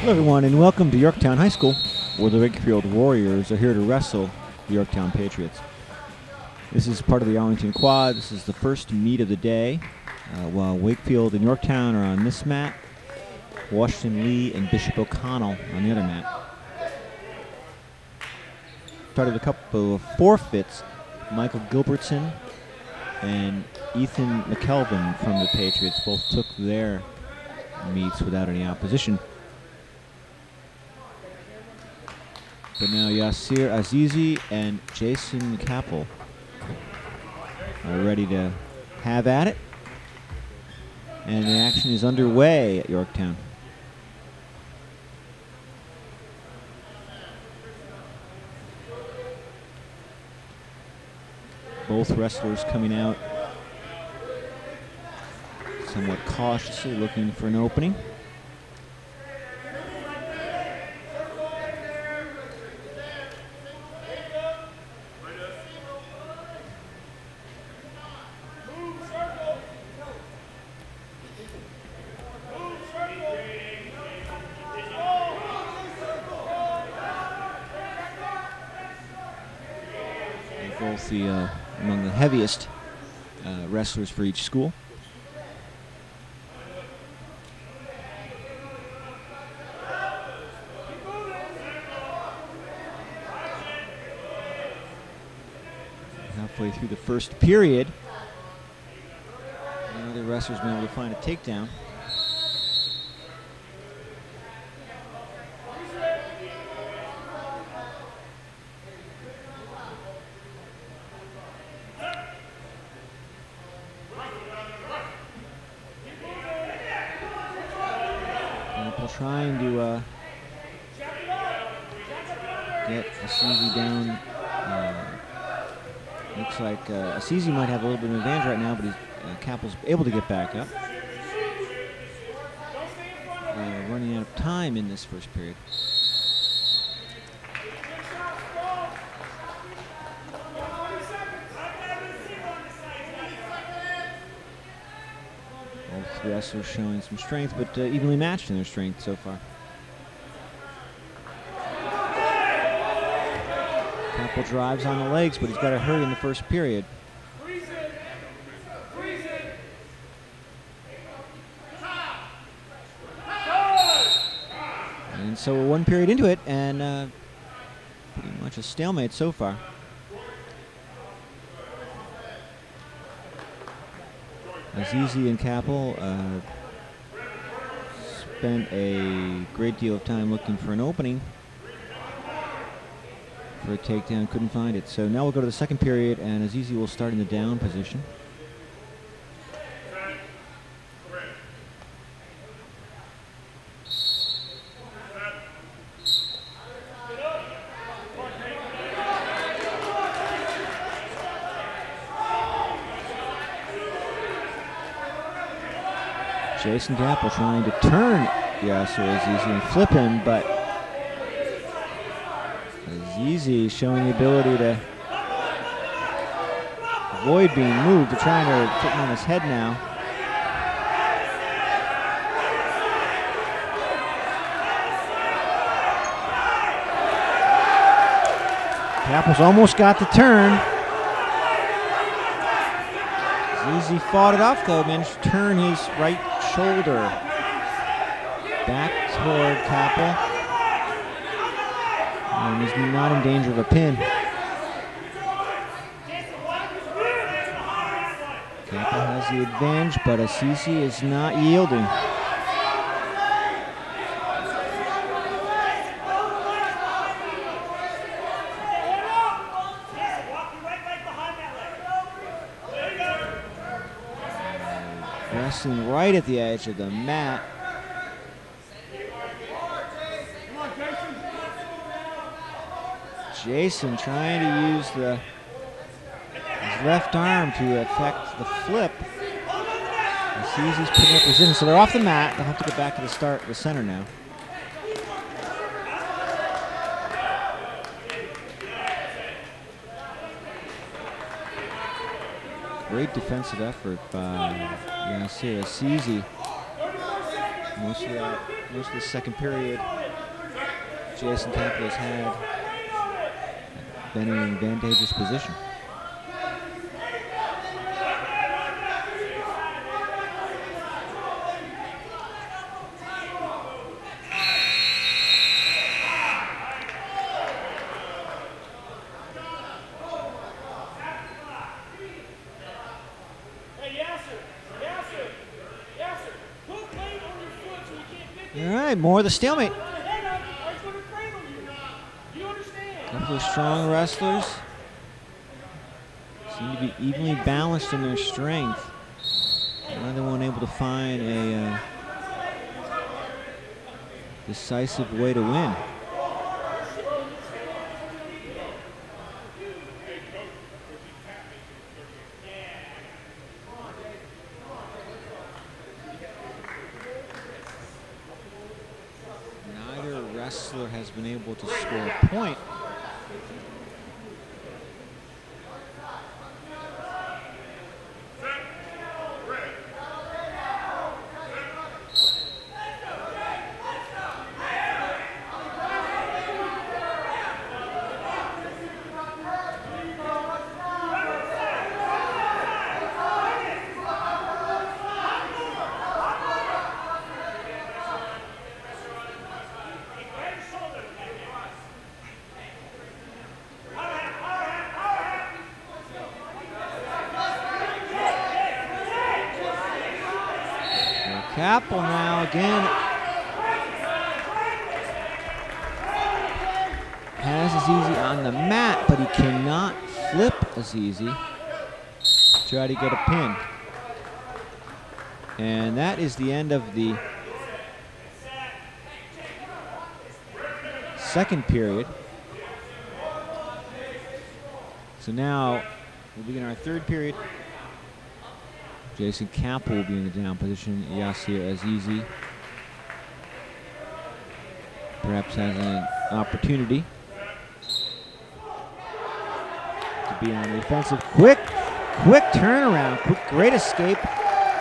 Hello everyone and welcome to Yorktown High School, where the Wakefield Warriors are here to wrestle the Yorktown Patriots. This is part of the Arlington Quad. This is the first meet of the day, while Wakefield and Yorktown are on this mat, Washington Lee and Bishop O'Connell on the other mat. Started a couple of forfeits. Michael Gilbertson and Ethan McKelvin from the Patriots both took their meets without any opposition. But now Yasir Azizi and Jason Kappel are ready to have at it. And the action is underway at Yorktown. Both wrestlers coming out somewhat cautiously, looking for an opening. Both among the heaviest wrestlers for each school. Halfway through the first period, one of the wrestlers been able to find a takedown. Trying to get Asizi down. Looks like Asizi might have a little bit of an advantage right now, but Kappel's able to get back up. Running out of time in this first period. Both wrestlers showing some strength, but evenly matched in their strength so far. Kappel drives on the legs, but he's got a hurt in the first period. And so we're one period into it, and pretty much a stalemate so far. Azizi and Kappel spent a great deal of time looking for an opening for a takedown, couldn't find it. So now we'll go to the second period, and Azizi will start in the down position. Jason Kappel trying to turn Yasir Azizi and flip him, but Azizi showing the ability to avoid being moved. They're trying to put him on his head now. Kappel's almost got the turn. Azizi fought it off though, managed to turn his right shoulder back toward Kappel. And he's not in danger of a pin. Kappel has the advantage, but Azizi is not yielding. Wrestling right at the edge of the mat. Jason trying to use his left arm to affect the flip. Azizi's putting up resistance, so they're off the mat. They'll have to get back to the center now. Great defensive effort by Yasir Azizi. Most of the second period. Jason Kappel has had been in an advantageous position. All right, more of the stalemate. Couple of strong wrestlers. Seem to be evenly balanced in their strength. Neither one able to find a decisive way to win. Neither wrestler has been able to score a point. Kappel now again has Azizi on the mat, but he cannot flip Azizi to try to get a pin. And that is the end of the second period. So now we'll begin our third period. Jason Kappel will be in the down position. Yasir Azizi perhaps has an opportunity to be on the offensive. Quick turnaround, great escape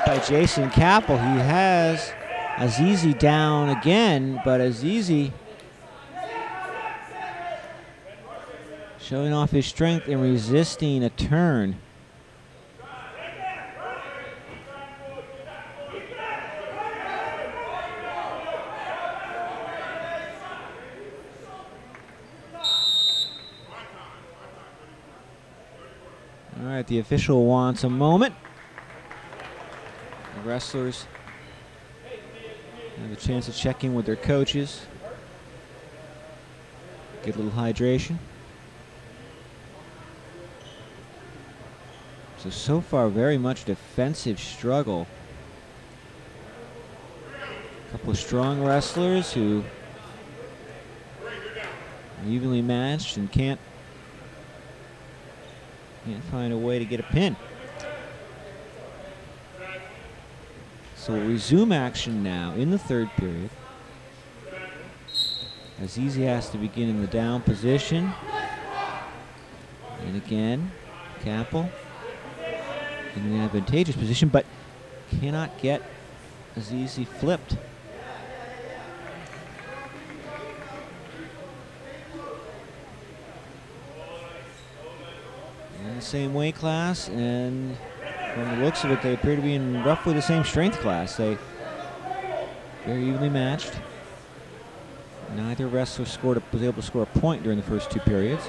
by Jason Kappel. He has Azizi down again, but Azizi showing off his strength and resisting a turn. All right, the official wants a moment. The wrestlers have a chance to check in with their coaches, get a little hydration. So far, very much defensive struggle. A couple of strong wrestlers who are evenly matched and can't find a way to get a pin. So we'll resume action now in the third period. Azizi has to begin in the down position. And again, Kappel in an advantageous position, but cannot get Azizi flipped. In the same weight class, and from the looks of it, they appear to be in roughly the same strength class. They very evenly matched. Neither wrestler was able to score a point during the first two periods.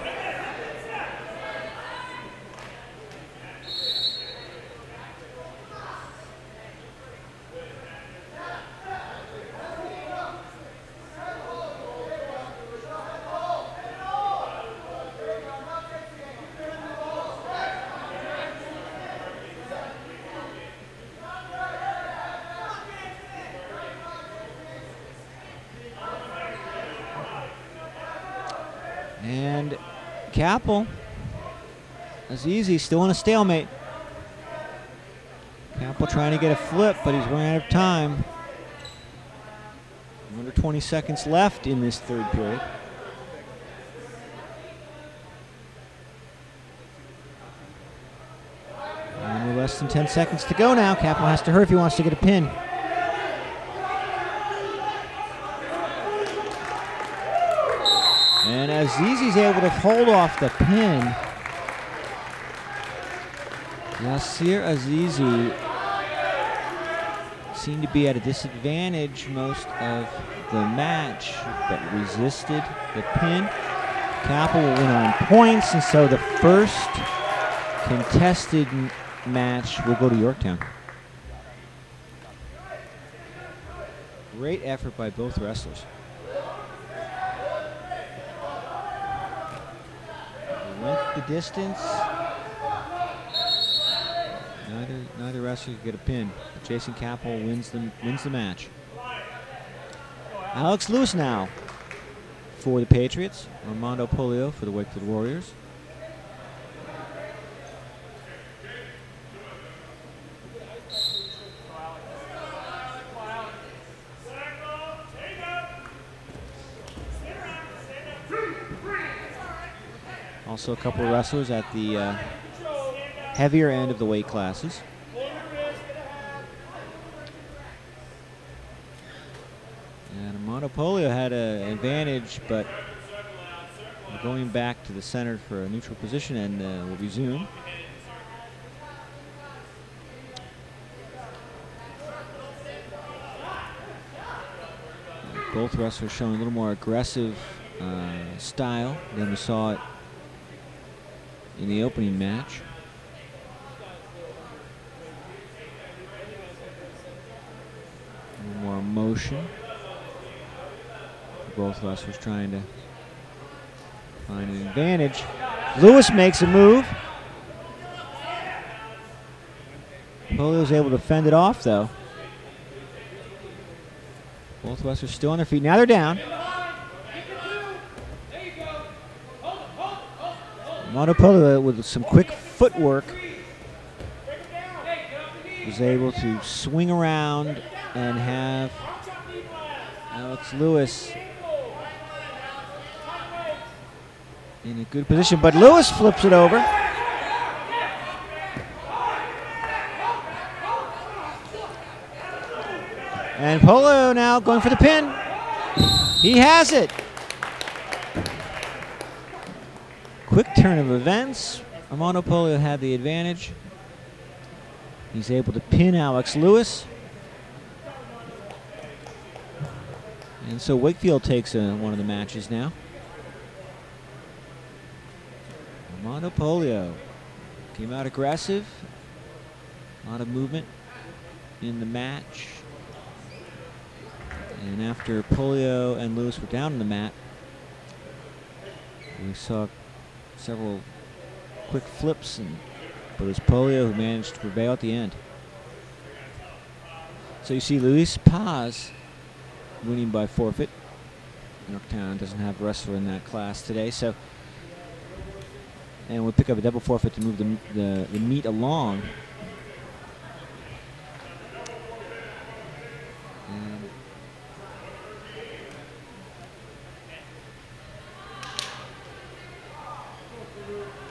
And Kappel, Azizi still in a stalemate. Kappel trying to get a flip, but he's running out of time. Under 20 seconds left in this third period. And with less than 10 seconds to go now, Kappel has to hurry if he wants to get a pin. Azizi's able to hold off the pin. Yasir Azizi seemed to be at a disadvantage most of the match, but resisted the pin. Kappel will win on points, and so the first contested match will go to Yorktown. Great effort by both wrestlers. They went the distance. Neither wrestler could get a pin. But Jason Kappel wins the match. Alex Lewis now for the Patriots. Armando Polio for the Wakefield Warriors. Also a couple of wrestlers at the heavier end of the weight classes. And Armando Polio had an advantage, but going back to the center for a neutral position, and will resume. Both wrestlers showing a little more aggressive style than we saw it in the opening match. A little more motion. Both wrestlers trying to find an advantage. Lewis makes a move. Polio's able to fend it off, though. Both wrestlers still on their feet. Now they're down. Armando Polio, with some quick footwork, was able to swing around and have Alex Lewis in a good position, but Lewis flips it over. And Polio now going for the pin. He has it. Quick turn of events. Armando Polio had the advantage. He's able to pin Alex Lewis. And so Wakefield takes one of the matches now. Armando Polio came out aggressive. A lot of movement in the match. And after Polio and Lewis were down on the mat, we saw several quick flips, but it was Polio who managed to prevail at the end. So you see Luis Paz winning by forfeit. Yorktown doesn't have a wrestler in that class today, so, and we'll pick up a double forfeit to move the meet along.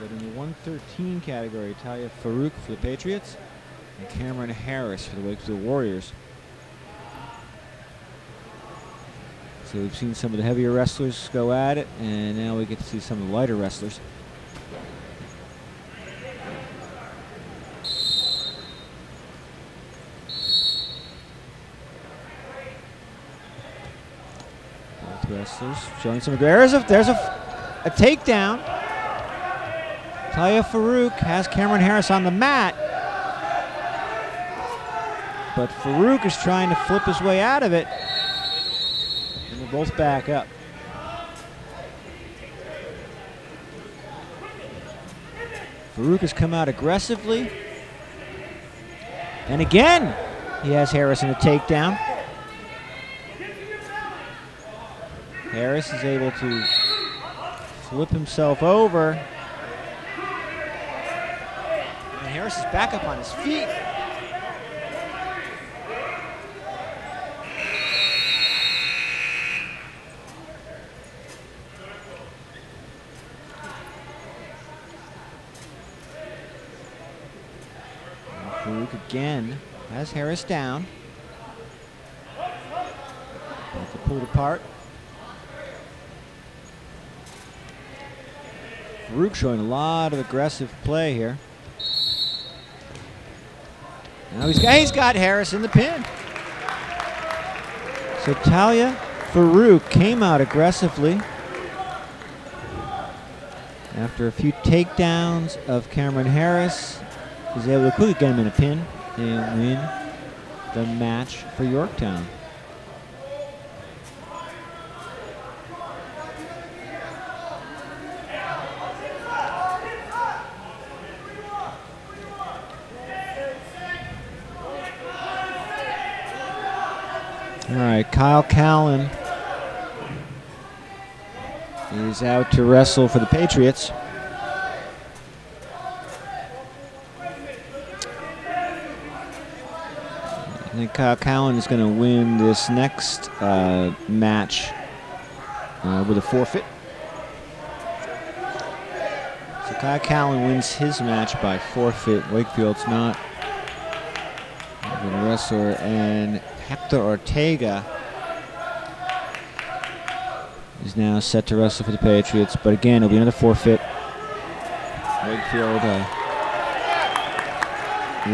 But in the 113 category, Talia Farook for the Patriots and Cameron Harris for the Wakefield Warriors. So we've seen some of the heavier wrestlers go at it, and now we get to see some of the lighter wrestlers. Both wrestlers showing some aggressive. There's a takedown. Talia Farook has Cameron Harris on the mat, but Farook is trying to flip his way out of it, and they're both back up. Farook has come out aggressively, and again he has Harris in a takedown. Harris is able to flip himself over. Harris is back up on his feet. Farook again has Harris down. Both are pulled apart. Farook showing a lot of aggressive play here. Now he's got Harris in the pin. So Talia Farook came out aggressively after a few takedowns of Cameron Harris. He's able to quickly get him in a pin and win the match for Yorktown. All right, Kyle Callan is out to wrestle for the Patriots. I think Kyle Callan is going to win this next match with a forfeit. So Kyle Callan wins his match by forfeit. Wakefield's not going to wrestle, and Hector Ortega is now set to wrestle for the Patriots, but again, it'll be another forfeit. Wakefield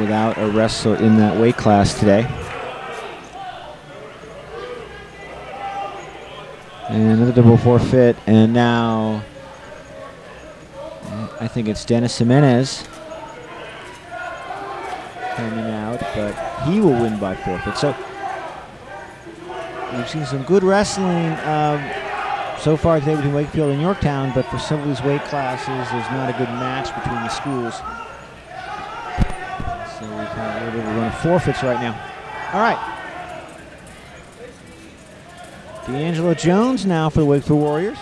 without a wrestler in that weight class today. And another double forfeit, and now I think it's Dennis Jimenez coming out, but he will win by forfeit. So we've seen some good wrestling so far today between Wakefield and Yorktown, but for some of these weight classes, there's not a good match between the schools. So we've had a little bit of a run of forfeits right now. All right. D'Angelo Jones now for the Wakefield Warriors.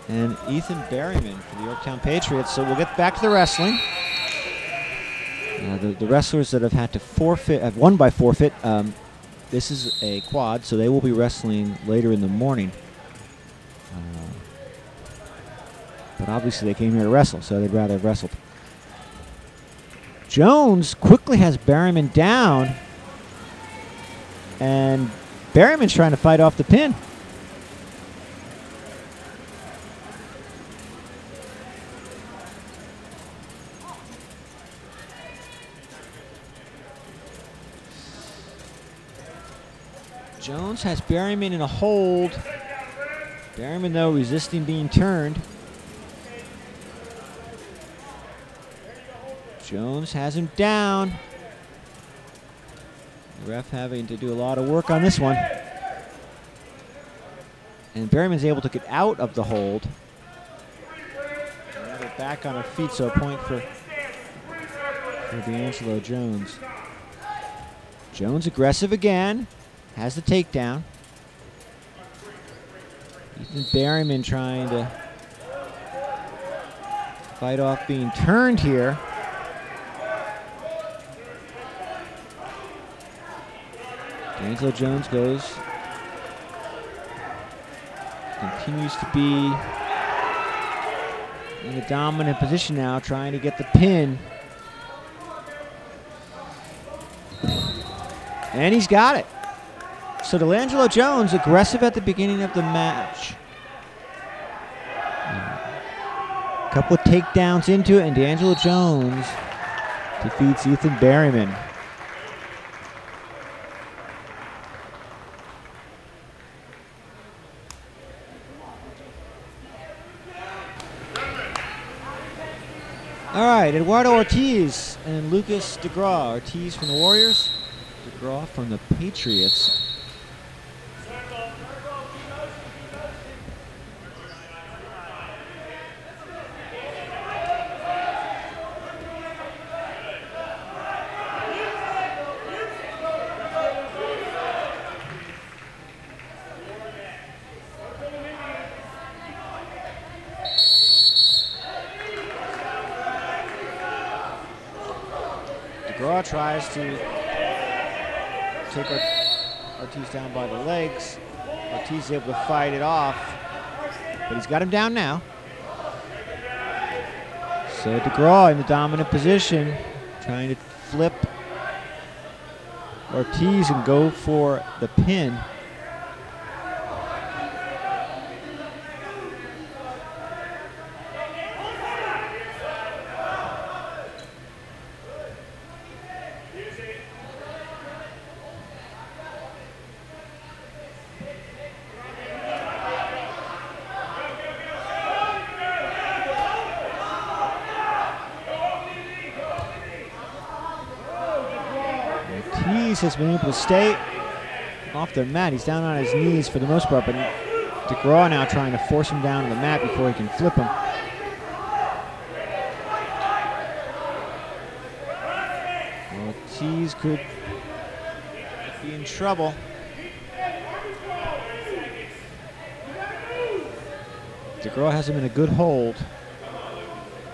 And Ethan Berryman for the Yorktown Patriots. So we'll get back to the wrestling. The wrestlers that have had to forfeit, have won by forfeit, this is a quad, so they will be wrestling later in the morning. But obviously they came here to wrestle, so they'd rather have wrestled. Jones quickly has Berryman down, and Berryman's trying to fight off the pin. Jones has Berryman in a hold. Berryman, though, resisting being turned. Jones has him down. The ref having to do a lot of work on this one. And Berryman's able to get out of the hold. Now they're back on her feet, so a point for D'Angelo Jones. Jones aggressive again. Has the takedown. Ethan Berryman trying to fight off being turned here. D'Angelo Jones continues to be in a dominant position now, trying to get the pin. And he's got it. So D'Angelo Jones aggressive at the beginning of the match. A couple of takedowns into it, and D'Angelo Jones defeats Ethan Berryman. All right, Eduardo Ortiz and Lucas Degraw. Ortiz from the Warriors, Degraw from the Patriots. Degraw tries to take Ortiz down by the legs. Ortiz is able to fight it off, but he's got him down now. So Degraw in the dominant position, trying to flip Ortiz and go for the pin. Ortiz has been able to stay off the mat. He's down on his knees for the most part, but Degraw now trying to force him down to the mat before he can flip him. Ortiz could be in trouble. Degraw has him in a good hold,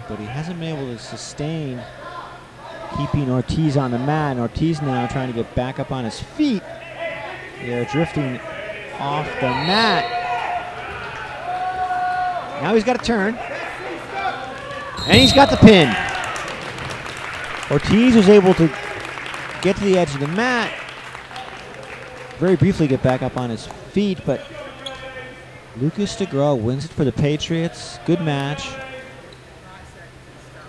but he hasn't been able to sustain keeping Ortiz on the mat. And Ortiz now trying to get back up on his feet. They're drifting off the mat. Now he's got to turn. And he's got the pin. Ortiz was able to get to the edge of the mat, very briefly get back up on his feet, but Lucas Degraw wins it for the Patriots. Good match.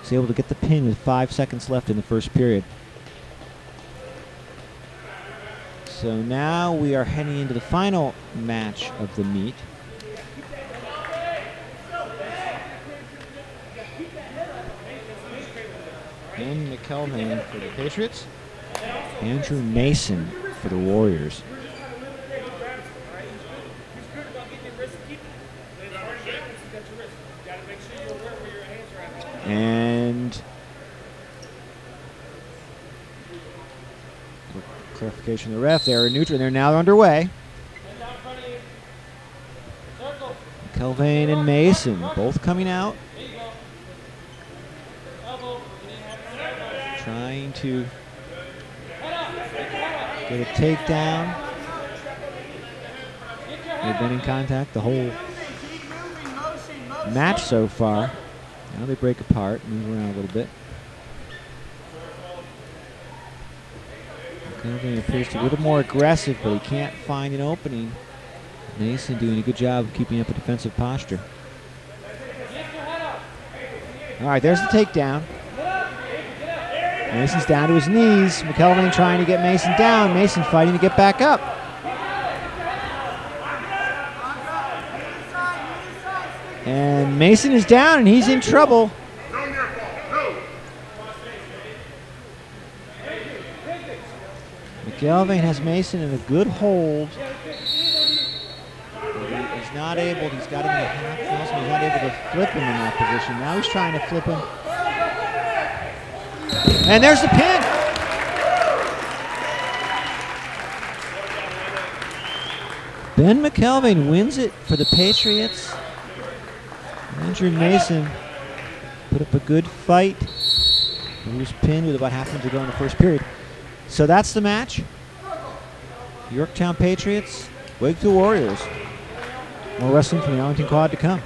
He's able to get the pin with 5 seconds left in the first period. So now we are heading into the final match of the meet. Ben McKelvey for the Patriots. Andrew Mason for the Warriors. And clarification of the ref, they're neutral, they're now underway. McKelvey and Mason both coming out. Trying to get a takedown. They've been in contact the whole match so far. Now they break apart, move around a little bit. McKelvey appears to be a little more aggressive, but he can't find an opening. Mason doing a good job of keeping up a defensive posture. All right, there's the takedown. Mason's down to his knees. McKelvey trying to get Mason down. Mason fighting to get back up. And Mason is down and he's in trouble. McKelvey has Mason in a good hold. He's not able, he's got him in a half cross, and he's not able to flip him in that position. Now he's trying to flip him. And there's the pin. Ben McKelvey wins it for the Patriots. Andrew Mason put up a good fight. He was pinned with about half a minute to go in the first period. So that's the match. Yorktown Patriots, Wakefield Warriors. More wrestling from the Arlington Quad to come.